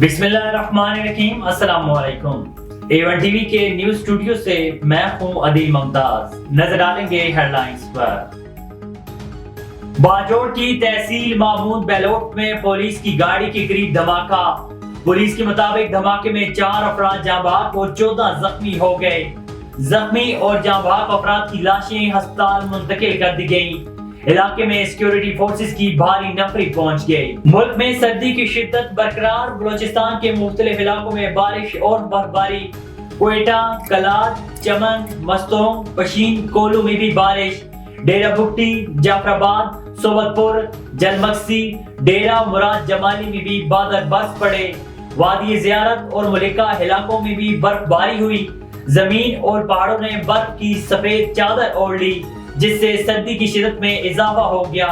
बिस्मिल्लाहिर्रहमानिर्रहीम, अस्सलाम वालेकुम। A1 टीवी के न्यूज स्टूडियो से मैं हूं अदील मुमताज। नजर डालेंगे हेडलाइंस पर। बाजोड़ की तहसील मामूद बेलोट में पुलिस की गाड़ी के करीब धमाका। पुलिस के मुताबिक धमाके में 4 अफराद जाँ बहक और 14 जख्मी हो गए। जख्मी और जाँ बहक अफराद की लाशें अस्पताल मुंतकिल कर दी गयी। इलाके में सिक्योरिटी फोर्सेस की भारी नफरी पहुंच गई। मुल्क में सर्दी की शिद्दत बरकरार। बलोचिस्तान के मुख्तलिफ इलाकों में बारिश और बर्फबारी। क्वेटा, कलात, चमन, मस्तोंग, पशीन, कोलू में भी बारिश। डेरा बुगटी, जाफराबाद, सोबतपुर, जलमक्सी, डेरा मुराद जमाली में भी बादल बर्फ पड़े। वादी ज़ियारत और मलिका इलाकों में भी बर्फबारी हुई। जमीन और पहाड़ों ने बर्फ की सफेद चादर ओढ़ ली, जिससे सर्दी की शिद्दत में इजाफा हो गया।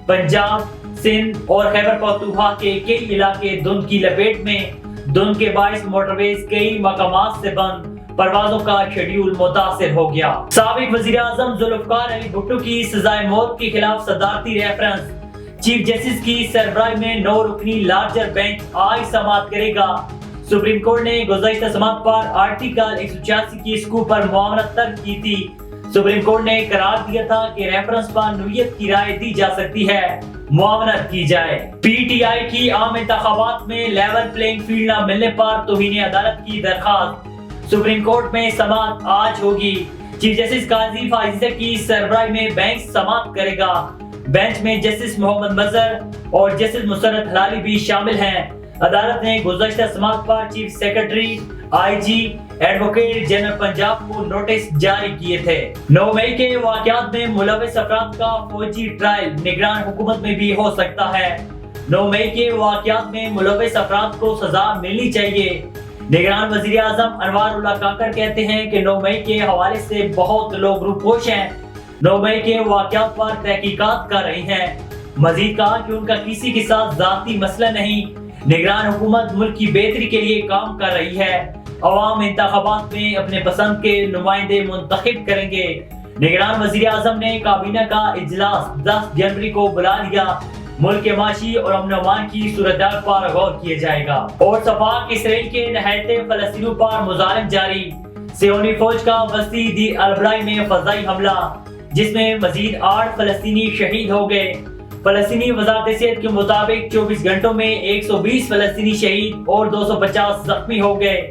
पंजाब, सिंध और खैबर पख्तूनख्वा के कई इलाके धुंध की लपेट में। धुंध के बाइस मोटरवेज कई मकामात से बंद। परवाजों का शेड्यूल मुतासिर हो गया। साबिक वजीर आजम जुल्फकार अली भुट्टो की सजाए मौत के खिलाफ सदारती रेफरेंस। चीफ जस्टिस की सरबराही में 9 रुकनी लार्जर बेंच आज समाअत करेगा। सुप्रीम कोर्ट ने गुज़श्ता समाअत पर आर्टिकल 186 की स्कूप पर मुआवनत तर्क की थी। सुप्रीम कोर्ट ने करार दिया था कि रेफरेंस पर नोयत की राय दी जा सकती है, मुआवनत की जाए। पीटीआई की आम इंतखाबात में लेवल प्लेइंग फील्ड न मिलने पर तौहीन अदालत की दरखास्त। सुप्रीम कोर्ट में समाअत आज होगी। चीफ जस्टिस काजी फाजिजा की सरबराही में बेंच समाअत करेगा। बेंच में जस्टिस मोहम्मद मजहर और जस्टिस मुसर्रत हलाली भी शामिल हैं। अदालत ने गुज़श्ता समाअत पर chief secretary, IG, advocate general Punjab को नोटिस जारी किए थे। 9 मई के वाकयात में मुलविस अफराद का फौजी ट्रायल निगरान हुकूमत में भी हो सकता है। 9 मई के वाकयात में मुलविस अफराद को सजा मिलनी चाहिए। निगरान वजीर आजम अनवार उल्लाह काकर कहते हैं कि 9 मई के हवाले से बहुत लोग रूपोश हैं। 9 मई के वाकयात पर तहकीकात कर रही हैं। मजीद कहा कि उनका किसी के साथ जाती मसला नहीं। निगरान हुकूमत मुल्क की बेहतरी के लिए काम कर रही है। अवाम इंतखाबात में अपने पसंद के नुमाइंदे मुंतखब करेंगे। निगरान वजीर आजम ने काबीना का इजलास 10 जनवरी को बुला लिया। मुल्क के माशी और अमन अमान की सूरत पर गौर किया जाएगा। और सफाक इसराइल के नहायते फलस्तीनियों पर मुजालिम जारी। सियोनी फौज का वस्ती दी अलबराई में फजाई हमला, जिसमें मजीद 8 फलस्तीनी शहीद हो गए। फलस्तीनी वजारत सेहत के मुताबिक 24 घंटों में 120 फलस्तीनी शहीद और 250 जख्मी हो गए।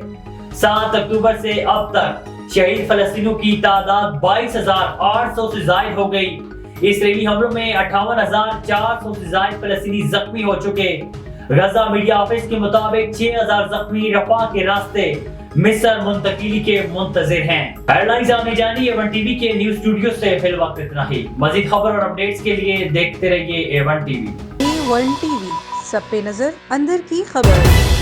7 अक्टूबर से अब तक शहीद फलस्तीनियों की तादाद 22,800 से जायद हो गई। इसराइली हमलों में 58,400 से जायद फलस्तीनी जख्मी हो चुके। गजा मीडिया ऑफिस के मुताबिक 6,000 जख्मी रफा के रास्ते मिस्र मुंतकिली के मुंतजिर हैं। हेडलाइंस आपने जानी A1 टीवी के न्यूज स्टूडियो से फिल वक्त इतना ही। मजीद खबर और अपडेट्स के लिए देखते रहिए A1 टीवी। A1 टीवी, सब पे नजर, अंदर की खबर।